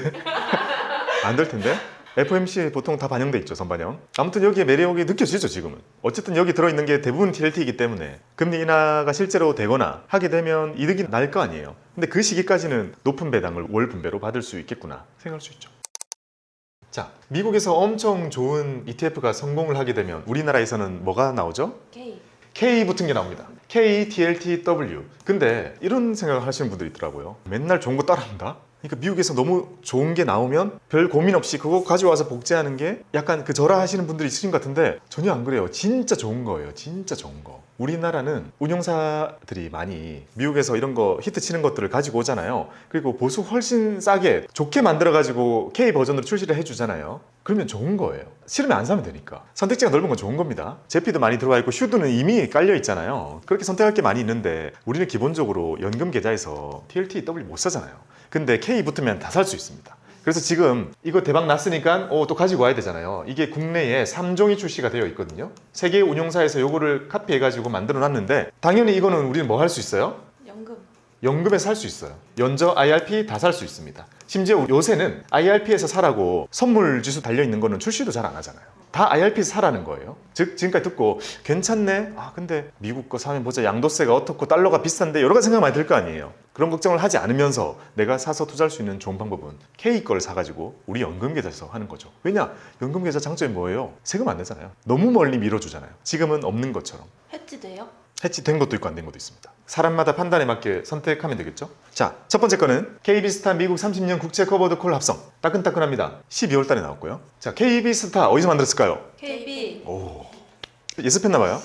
안 될 텐데. FOMC에 보통 다 반영돼 있죠, 선반영. 아무튼 여기에 매력이 느껴지죠, 지금은. 어쨌든 여기 들어있는 게 대부분 TLT이기 때문에 금리 인하가 실제로 되거나 하게 되면 이득이 날 거 아니에요. 근데 그 시기까지는 높은 배당을 월 분배로 받을 수 있겠구나 생각할 수 있죠. 자, 미국에서 엄청 좋은 ETF가 성공을 하게 되면 우리나라에서는 뭐가 나오죠? K 붙은 게 나옵니다. K, TLTW. 근데 이런 생각을 하시는 분들이 있더라고요. 맨날 좋은 거 따라한다? 그러니까 미국에서 너무 좋은 게 나오면 별 고민 없이 그거 가져와서 복제하는 게 약간 그 절하 하시는 분들이 있으신 것 같은데 전혀 안 그래요. 진짜 좋은 거예요. 진짜 좋은 거. 우리나라는 운용사들이 많이 미국에서 이런 거 히트 치는 것들을 가지고 오잖아요. 그리고 보수 훨씬 싸게 좋게 만들어가지고 K 버전으로 출시를 해주잖아요. 그러면 좋은 거예요. 싫으면 안 사면 되니까. 선택지가 넓은 건 좋은 겁니다. 제피도 많이 들어와 있고 슈드는 이미 깔려 있잖아요. 그렇게 선택할 게 많이 있는데 우리는 기본적으로 연금 계좌에서 TLTW 못 사잖아요. 근데 K 붙으면 다 살 수 있습니다. 그래서 지금 이거 대박 났으니까 또 가지고 와야 되잖아요. 이게 국내에 3종이 출시가 되어 있거든요. 세계 운용사에서 요거를 카피해가지고 만들어 놨는데 당연히 이거는 우리는 뭐 할 수 있어요? 연금에 살 수 있어요. 연저, IRP 다 살 수 있습니다. 심지어 요새는 IRP에서 사라고 선물 지수 달려있는 거는 출시도 잘 안 하잖아요. 다 IRP에서 사라는 거예요. 즉 지금까지 듣고 괜찮네? 근데 미국 거 사면 보자. 양도세가 어떻고 달러가 비싼데 여러 가지 생각 많이 들 거 아니에요. 그런 걱정을 하지 않으면서 내가 사서 투자할 수 있는 좋은 방법은 K 거를 사가지고 우리 연금 계좌에서 하는 거죠. 왜냐? 연금 계좌 장점이 뭐예요? 세금 안 내잖아요. 너무 멀리 밀어주잖아요. 지금은 없는 것처럼. 해지돼요? 해지된 것도 있고 안 된 것도 있습니다. 사람마다 판단에 맞게 선택하면 되겠죠. 자, 첫 번째 거는 KB스타 미국 30년 국채 커버드 콜 합성. 따끈따끈합니다. 12월 달에 나왔고요. 자, KB스타 어디서 만들었을까요? KB. 예습했나 봐요.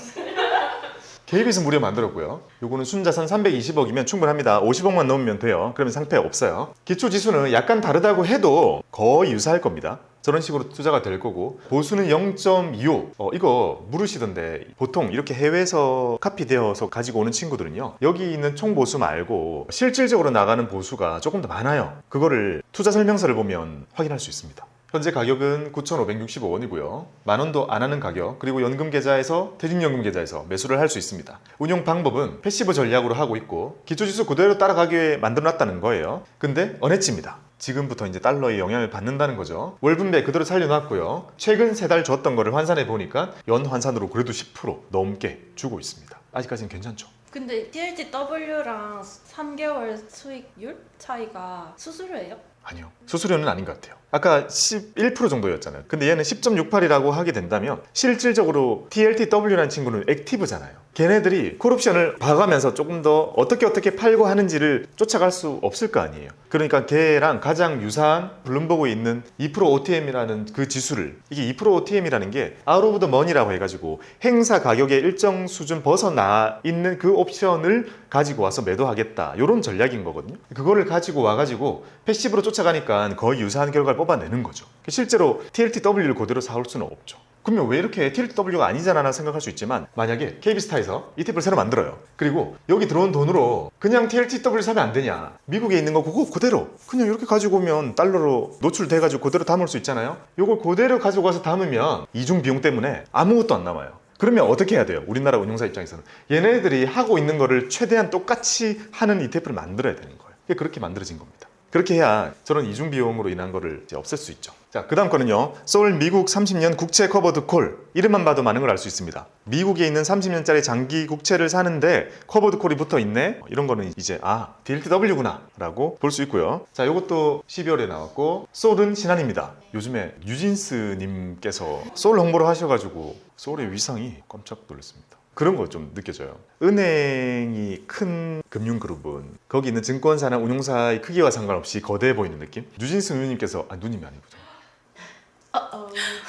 KB에서 무려 만들었고요. 요거는 순자산 320억이면 충분합니다. 50억만 넣으면 돼요. 그러면 상패 없어요. 기초 지수는 약간 다르다고 해도 거의 유사할 겁니다. 저런 식으로 투자가 될 거고 보수는 0.25 이거 물으시던데 보통 이렇게 해외에서 카피되어서 가지고 오는 친구들은요 여기 있는 총 보수 말고 실질적으로 나가는 보수가 조금 더 많아요. 그거를 투자 설명서를 보면 확인할 수 있습니다. 현재 가격은 9,565원이고요. 만원도 안 하는 가격, 그리고 연금 계좌에서 퇴직연금 계좌에서 매수를 할 수 있습니다. 운용 방법은 패시브 전략으로 하고 있고 기초지수 그대로 따라가게 만들어놨다는 거예요. 근데 언해치입니다. 지금부터 이제 달러의 영향을 받는다는 거죠. 월분배 그대로 살려놨고요. 최근 3달 줬던 거를 환산해 보니까 연 환산으로 그래도 10% 넘게 주고 있습니다. 아직까지는 괜찮죠. 근데 TLTW랑 3개월 수익률 차이가 수수료예요? 아니요. 수수료는 아닌 것 같아요. 아까 11% 정도였잖아요. 근데 얘는 10.68이라고 하게 된다면 실질적으로 TLTW라는 친구는 액티브잖아요. 걔네들이 콜옵션을 봐가면서 조금 더 어떻게 팔고 하는지를 쫓아갈 수 없을 거 아니에요. 그러니까 걔랑 가장 유사한 블룸버그에 있는 2% OTM이라는 그 지수를 이게 2% OTM이라는 게 out of the money라고 해가지고 행사 가격의 일정 수준 벗어나 있는 그 옵션을 가지고 와서 매도하겠다 이런 전략인 거거든요. 그거를 가지고 와가지고 패시브로 쫓아가니까 거의 유사한 결과를 뽑아내는 거죠. 실제로 TLTW를 그대로 사올 수는 없죠. 그러면 왜 이렇게 TLTW가 아니잖아 생각할 수 있지만 만약에 KB스타에서 ETF를 새로 만들어요. 그리고 여기 들어온 돈으로 그냥 TLTW 사면 안 되냐. 미국에 있는 거 그거 그대로 그냥 이렇게 가지고 오면 달러로 노출돼가지고 그대로 담을 수 있잖아요. 이걸 그대로 가지고 와서 담으면 이중 비용 때문에 아무것도 안 남아요. 그러면 어떻게 해야 돼요? 우리나라 운용사 입장에서는 얘네들이 하고 있는 거를 최대한 똑같이 하는 ETF를 만들어야 되는 거예요. 그렇게 만들어진 겁니다. 그렇게 해야 저런 이중 비용으로 인한 거를 이제 없앨 수 있죠. 자, 그 다음 거는요. 소울 미국 30년 국채 커버드 콜. 이름만 봐도 많은 걸 알 수 있습니다. 미국에 있는 30년짜리 장기 국채를 사는데 커버드 콜이 붙어 있네. 이런 거는 이제 TLTW구나 라고 볼 수 있고요. 자, 요것도 12월에 나왔고 소울은 신한입니다. 요즘에 뉴진스 님께서 소울 홍보를 하셔가지고 소울의 위상이 깜짝 놀랐습니다. 그런 거 좀 느껴져요. 은행이 큰 금융그룹은 거기 있는 증권사나 운용사의 크기와 상관없이 거대해 보이는 느낌? 뉴진스 누님께서 누님이 아니고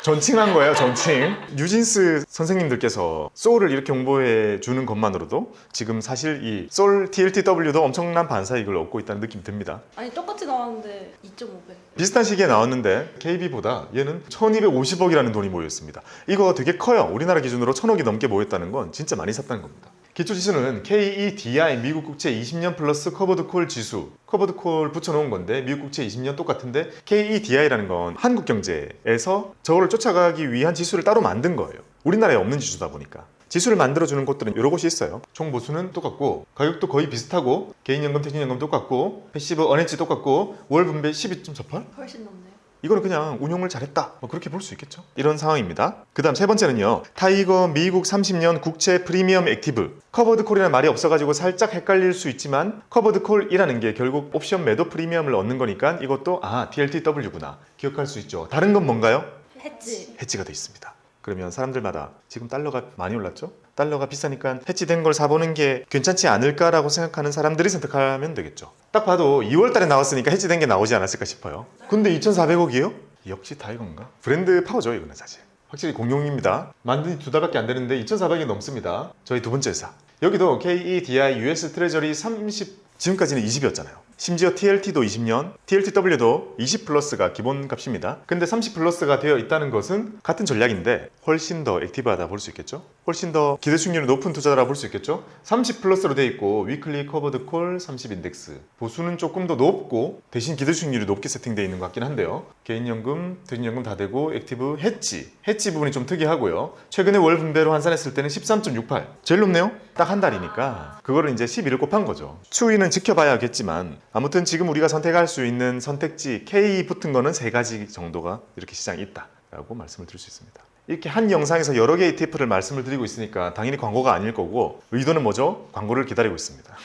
전칭한 거예요, 전칭. 뉴진스 선생님들께서 소울을 이렇게 홍보해 주는 것만으로도 지금 사실 이 소울 TLTW도 엄청난 반사이익을 얻고 있다는 느낌이 듭니다. 아니 똑같이 나왔는데 2.5배. 비슷한 시기에 나왔는데 KB보다 얘는 1250억이라는 돈이 모였습니다. 이거 되게 커요. 우리나라 기준으로 1000억이 넘게 모였다는 건 진짜 많이 샀다는 겁니다. 기초지수는 KEDI 미국 국채 20년 플러스 커버드 콜 지수, 커버드 콜 붙여놓은 건데 미국 국채 20년 똑같은데 KEDI라는 건 한국 경제에서 저거를 쫓아가기 위한 지수를 따로 만든 거예요. 우리나라에 없는 지수다 보니까. 지수를 만들어주는 곳들은 여러 곳이 있어요. 총 보수는 똑같고 가격도 거의 비슷하고 개인연금, 퇴직연금 똑같고 패시브 언헤지 똑같고 월 분배 12.48? 훨씬 넘네요. 이거는 그냥 운용을 잘했다 뭐 그렇게 볼 수 있겠죠. 이런 상황입니다. 그 다음 세 번째는요, 타이거 미국 30년 국채 프리미엄 액티브. 커버드 콜이라는 말이 없어가지고 살짝 헷갈릴 수 있지만 커버드 콜이라는 게 결국 옵션 매도 프리미엄을 얻는 거니까 이것도 TLTW구나 기억할 수 있죠. 다른 건 뭔가요? 해지가 돼 있습니다. 그러면 사람들마다 지금 달러가 많이 올랐죠? 달러가 비싸니까 해지된 걸 사보는 게 괜찮지 않을까라고 생각하는 사람들이 선택하면 되겠죠. 딱 봐도 2월 달에 나왔으니까 해지된 게 나오지 않았을까 싶어요. 근데 2,400억이에요? 역시 타이거인가? 브랜드 파워죠, 이거는 사실. 확실히 공룡입니다. 만든 지 2달밖에 안 되는데 2,400이 넘습니다. 저희 두 번째 회사. 여기도 KEDI US 트레저리 30, 지금까지는 20이었잖아요. 심지어 TLT도 20년, TLTW도 20 플러스가 기본 값입니다. 근데 30 플러스가 되어 있다는 것은 같은 전략인데 훨씬 더 액티브하다 볼 수 있겠죠? 훨씬 더 기대 수익률이 높은 투자라 볼 수 있겠죠? 30 플러스로 되어 있고 위클리 커버드 콜 30 인덱스. 보수는 조금 더 높고 대신 기대 수익률이 높게 세팅되어 있는 것 같긴 한데요. 개인연금, 퇴직연금 다 되고 액티브 해치 부분이 좀 특이하고요. 최근에 월 분배로 환산했을 때는 13.68. 제일 높네요? 딱 한 달이니까 그거를 이제 12를 곱한 거죠. 추이는 지켜봐야겠지만 아무튼 지금 우리가 선택할 수 있는 선택지 K 붙은 거는 3가지 정도가 이렇게 시장에 있다라고 말씀을 드릴 수 있습니다. 이렇게 한 영상에서 여러 개의 ETF를 말씀을 드리고 있으니까 당연히 광고가 아닐 거고 의도는 뭐죠? 광고를 기다리고 있습니다.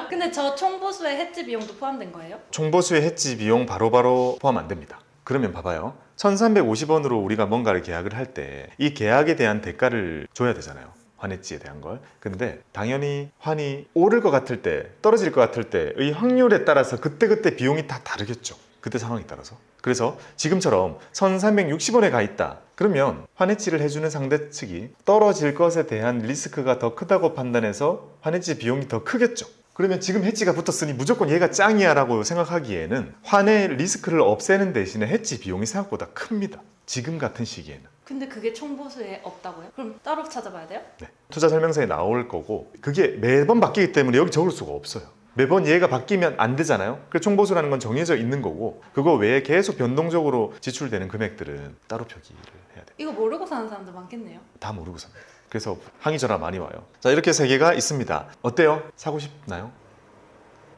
근데 저 총보수에 해지 비용도 포함된 거예요? 총보수의 해지 비용 바로바로 포함 안 됩니다. 그러면 봐봐요. 1350원으로 우리가 뭔가를 계약을 할 때 이 계약에 대한 대가를 줘야 되잖아요. 환해지에 대한 걸. 근데 당연히 환이 오를 것 같을 때, 떨어질 것 같을 때의 확률에 따라서 그때그때 비용이 다 다르겠죠. 그때 상황에 따라서. 그래서 지금처럼 1360원에 가 있다. 그러면 환해지를 해주는 상대 측이 떨어질 것에 대한 리스크가 더 크다고 판단해서 환해지 비용이 더 크겠죠. 그러면 지금 해지가 붙었으니 무조건 얘가 짱이야 라고 생각하기에는 환의 리스크를 없애는 대신에 해지 비용이 생각보다 큽니다. 지금 같은 시기에는. 근데 그게 총보수에 없다고요? 그럼 따로 찾아봐야 돼요? 네. 투자 설명서에 나올 거고 그게 매번 바뀌기 때문에 여기 적을 수가 없어요. 매번 얘가 바뀌면 안 되잖아요. 그래서 총보수라는 건 정해져 있는 거고 그거 외에 계속 변동적으로 지출되는 금액들은 따로 표기를 해야 돼요. 이거 모르고 사는 사람들 많겠네요. 다 모르고 삽니다. 그래서 항의 전화 많이 와요. 자, 이렇게 3개가 있습니다. 어때요? 사고 싶나요?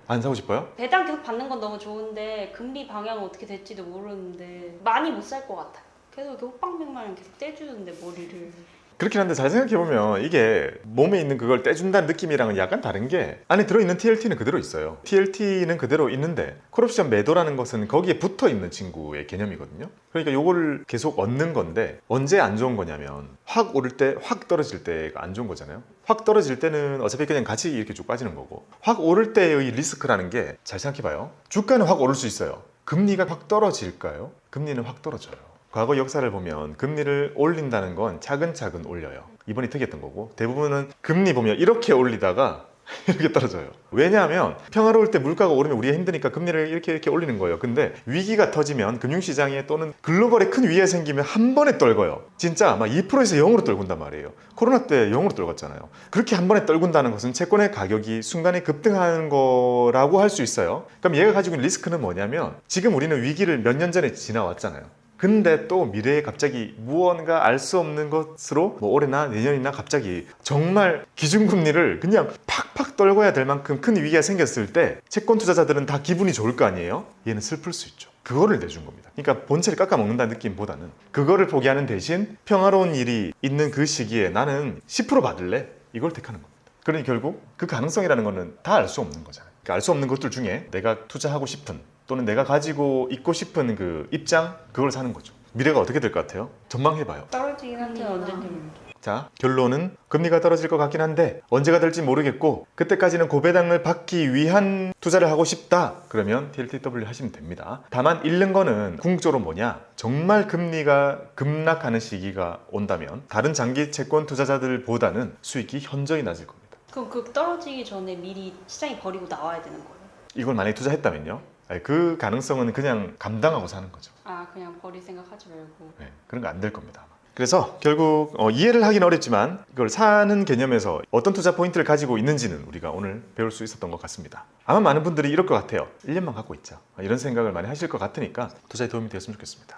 안 사고 싶어요? 배당 계속 받는 건 너무 좋은데 금리 방향은 어떻게 될지도 모르는데 많이 못 살 것 같아요. 계속 이렇게 호빵백만 계속 떼주는데 머리를. 그렇긴 한데 잘 생각해보면 이게 몸에 있는 그걸 떼준다는 느낌이랑은 약간 다른 게 안에 들어있는 TLT는 그대로 있어요. TLT는 그대로 있는데 콜옵션 매도라는 것은 거기에 붙어있는 친구의 개념이거든요. 그러니까 요거를 계속 얻는 건데 언제 안 좋은 거냐면 확 오를 때 확 떨어질 때가 안 좋은 거잖아요. 확 떨어질 때는 어차피 그냥 같이 이렇게 쭉 빠지는 거고 확 오를 때의 리스크라는 게 잘 생각해봐요. 주가는 확 오를 수 있어요. 금리가 확 떨어질까요? 금리는 확 떨어져요. 과거 역사를 보면 금리를 올린다는 건 차근차근 올려요. 이번이 특이했던 거고 대부분은 금리 보면 이렇게 올리다가 이렇게 떨어져요. 왜냐하면 평화로울 때 물가가 오르면 우리가 힘드니까 금리를 이렇게 올리는 거예요. 근데 위기가 터지면 금융시장에 또는 글로벌에 큰 위기가 생기면 한 번에 떨궈요. 진짜 막 2%에서 0으로 떨군단 말이에요. 코로나 때 0으로 떨궜잖아요. 그렇게 한 번에 떨군다는 것은 채권의 가격이 순간에 급등하는 거라고 할 수 있어요. 그럼 얘가 가지고 있는 리스크는 뭐냐면 지금 우리는 위기를 몇 년 전에 지나왔잖아요. 근데 또 미래에 갑자기 무언가 알 수 없는 것으로 뭐 올해나 내년이나 갑자기 정말 기준금리를 그냥 팍팍 떨궈야 될 만큼 큰 위기가 생겼을 때 채권 투자자들은 다 기분이 좋을 거 아니에요? 얘는 슬플 수 있죠. 그거를 내준 겁니다. 그러니까 본체를 깎아먹는다는 느낌보다는 그거를 포기하는 대신 평화로운 일이 있는 그 시기에 나는 10% 받을래? 이걸 택하는 겁니다. 그러니 결국 그 가능성이라는 거는 다 알 수 없는 거잖아요. 그러니까 알 수 없는 것들 중에 내가 투자하고 싶은 또는 내가 가지고 있고 싶은 그 입장 그걸 사는 거죠. 미래가 어떻게 될 것 같아요? 전망해봐요. 떨어지긴 한데 언제쯤. 자, 결론은 금리가 떨어질 것 같긴 한데 언제가 될지 모르겠고 그때까지는 고배당을 받기 위한 투자를 하고 싶다. 그러면 TLTW 하시면 됩니다. 다만 잃는 거는 궁극적으로 뭐냐? 정말 금리가 급락하는 시기가 온다면 다른 장기 채권 투자자들보다는 수익이 현저히 낮을 겁니다. 그럼 그 떨어지기 전에 미리 시장에 버리고 나와야 되는 거예요? 이걸 만약에 투자했다면요? 그 가능성은 그냥 감당하고 사는 거죠. 아 그냥 버릴 생각하지 말고. 네, 그런 거 안 될 겁니다. 아마. 그래서 결국 이해를 하긴 어렵지만 이걸 사는 개념에서 어떤 투자 포인트를 가지고 있는지는 우리가 오늘 배울 수 있었던 것 같습니다. 아마 많은 분들이 이럴 것 같아요. 1년만 갖고 있자. 이런 생각을 많이 하실 것 같으니까 투자에 도움이 되었으면 좋겠습니다.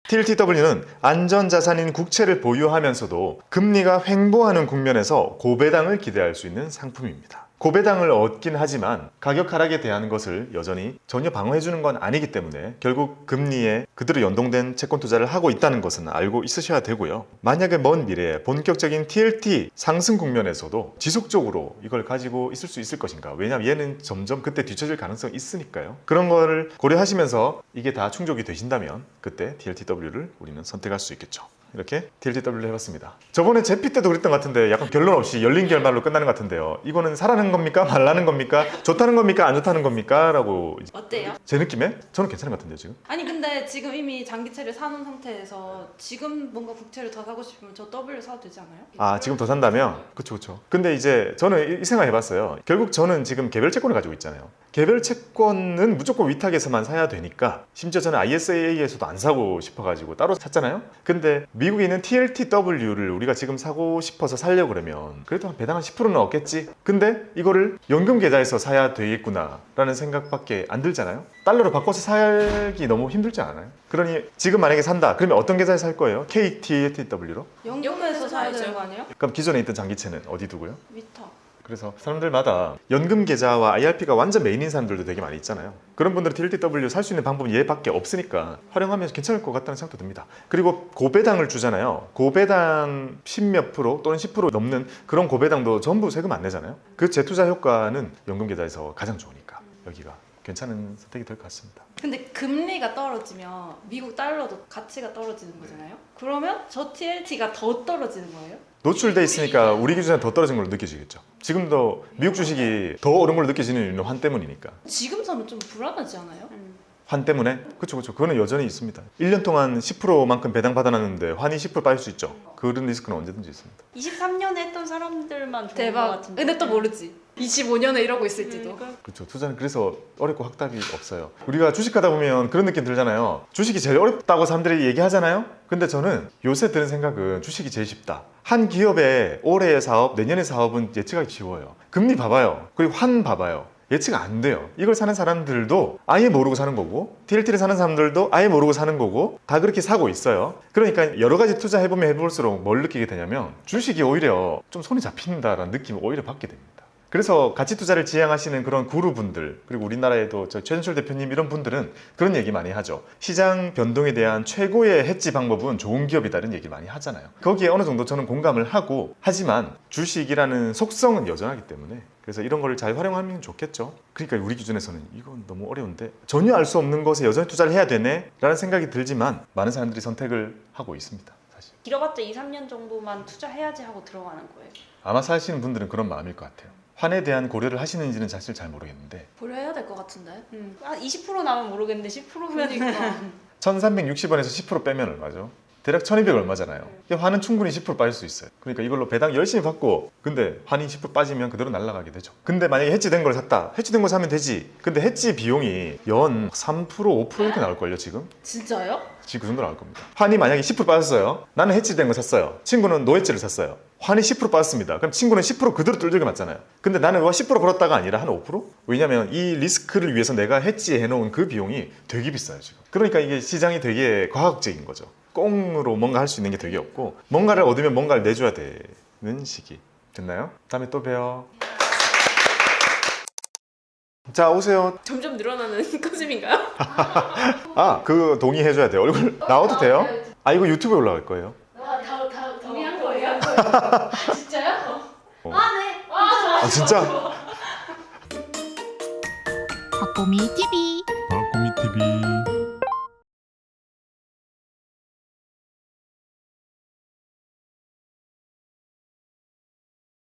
TLTW는 안전자산인 국채를 보유하면서도 금리가 횡보하는 국면에서 고배당을 기대할 수 있는 상품입니다. 고배당을 얻긴 하지만 가격 하락에 대한 것을 여전히 전혀 방어해주는 건 아니기 때문에 결국 금리에 그대로 연동된 채권 투자를 하고 있다는 것은 알고 있으셔야 되고요. 만약에 먼 미래에 본격적인 TLT 상승 국면에서도 지속적으로 이걸 가지고 있을 수 있을 것인가? 왜냐하면 얘는 점점 그때 뒤처질 가능성이 있으니까요. 그런 거를 고려하시면서 이게 다 충족이 되신다면 그때 TLTW를 우리는 선택할 수 있겠죠. 이렇게 TLTW를 해봤습니다. 저번에 제피 때도 그랬던 것 같은데 약간 결론 없이 열린 결말로 끝나는 것 같은데요. 이거는 사라는 겁니까? 말라는 겁니까? 좋다는 겁니까? 안 좋다는 겁니까? 라고 어때요? 제 느낌에 저는 괜찮은 것 같은데요 지금. 아니 근데 지금 이미 장기채를 사놓은 상태에서 지금 뭔가 국채를 더 사고 싶으면 저 W 사도 되지 않아요? 아 지금 더 산다면? 그쵸. 근데 이제 저는 이 생각 해봤어요. 결국 저는 지금 개별 채권을 가지고 있잖아요. 개별 채권은 무조건 위탁에서만 사야 되니까 심지어 저는 ISA에서도 안 사고 싶어가지고 따로 샀잖아요. 근데 미국에 있는 TLTW를 우리가 지금 사고 싶어서 살려고 그러면 그래도 한 배당 한 10%는 얻겠지? 근데 이거를 연금 계좌에서 사야 되겠구나 라는 생각밖에 안 들잖아요. 달러로 바꿔서 살기 너무 힘들지 않아요? 그러니 지금 만약에 산다 그러면 어떤 계좌에 살 거예요? KTLTW로? 연금에서 사야 사야죠. 되는 거 아니에요? 그럼 기존에 있던 장기채는 어디 두고요? 위탁. 그래서 사람들마다 연금 계좌와 IRP가 완전 메인인 사람들도 되게 많이 있잖아요. 그런 분들은 TLTW 살 수 있는 방법이 얘밖에 없으니까 활용하면 괜찮을 것 같다는 생각도 듭니다. 그리고 고배당을 주잖아요. 고배당 10몇 프로 또는 10% 넘는 그런 고배당도 전부 세금 안 내잖아요. 그 재투자 효과는 연금 계좌에서 가장 좋으니까 여기가 괜찮은 선택이 될 것 같습니다. 근데 금리가 떨어지면 미국 달러도 가치가 떨어지는 거잖아요? 그러면 저 TLT가 더 떨어지는 거예요? 노출돼 있으니까 우리 기준에 더 떨어진 걸로 느껴지겠죠. 지금도 미국 주식이 더 오른 걸로 느껴지는 이유는 환 때문이니까. 지금 사면 좀 불안하지 않아요? 환 때문에? 그쵸. 그거는 여전히 있습니다. 1년 동안 10%만큼 배당 받아놨는데 환이 10% 빠질 수 있죠. 그런 리스크는 언제든지 있습니다. 23년에 했던 사람들만 좋은 것 대박. 같은데. 근데 또 모르지. 25년에 이러고 있을지도. 그렇죠. 투자는 그래서 어렵고 확답이 없어요. 우리가 주식하다 보면 그런 느낌 들잖아요. 주식이 제일 어렵다고 사람들이 얘기하잖아요. 근데 저는 요새 드는 생각은 주식이 제일 쉽다. 한 기업의 올해의 사업, 내년의 사업은 예측하기 쉬워요. 금리 봐봐요. 그리고 환 봐봐요. 예측 안 돼요. 이걸 사는 사람들도 아예 모르고 사는 거고 TLT를 사는 사람들도 아예 모르고 사는 거고 다 그렇게 사고 있어요. 그러니까 여러 가지 투자해보면 해볼수록 뭘 느끼게 되냐면 주식이 오히려 좀 손이 잡힌다라는 느낌을 오히려 받게 됩니다. 그래서 가치 투자를 지향하시는 그런 구루분들 그리고 우리나라에도 저 최준철 대표님 이런 분들은 그런 얘기 많이 하죠. 시장 변동에 대한 최고의 해지 방법은 좋은 기업이다 이런 얘기 많이 하잖아요. 거기에 어느 정도 저는 공감을 하고 하지만 주식이라는 속성은 여전하기 때문에 그래서 이런 거를 잘 활용하면 좋겠죠. 그러니까 우리 기준에서는 이건 너무 어려운데 전혀 알 수 없는 것에 여전히 투자를 해야 되네 라는 생각이 들지만 많은 사람들이 선택을 하고 있습니다. 사실 길어봤자 2, 3년 정도만 투자해야지 하고 들어가는 거예요. 아마 사시는 분들은 그런 마음일 것 같아요. 환에 대한 고려를 하시는지는 사실 잘 모르겠는데 고려해야 될 것 같은데. 한 20% 나면 모르겠는데 10%면 그러니까. 1360원에서 10% 빼면 얼마죠? 대략 1200 얼마잖아요. 환은 충분히 10% 빠질 수 있어요. 그러니까 이걸로 배당 열심히 받고 근데 환이 10% 빠지면 그대로 날아가게 되죠. 근데 만약에 해지된 걸 샀다. 해지된 거 사면 되지. 근데 해지 비용이 연 3% 5% 이렇게 나올걸요 지금? 진짜요? 지금 그 정도 나올 겁니다. 환이 만약에 10% 빠졌어요. 나는 해지된 거 샀어요. 친구는 노해지를 샀어요. 환이 10% 빠졌습니다. 그럼 친구는 10% 그대로 뚫리게 맞잖아요. 근데 나는 왜 10% 벌었다가 아니라 한 5%? 왜냐면 이 리스크를 위해서 내가 해지해 놓은 그 비용이 되게 비싸요 지금. 그러니까 이게 시장이 되게 과학적인 거죠. 꽁으로 뭔가 할 수 있는 게 되게 없고 뭔가를 얻으면 뭔가를 내줘야 되는 시기. 됐나요? 다음에 또 봬요. 자 오세요. 점점 늘어나는 컨셉인가요? 아 그 동의해줘야 돼요. 얼굴 나와도 돼요? 아 이거 유튜브에 올라갈 거예요. 다 동의한 거예요? 진짜요? 네. 아 진짜? 박보미 TV 박보미 TV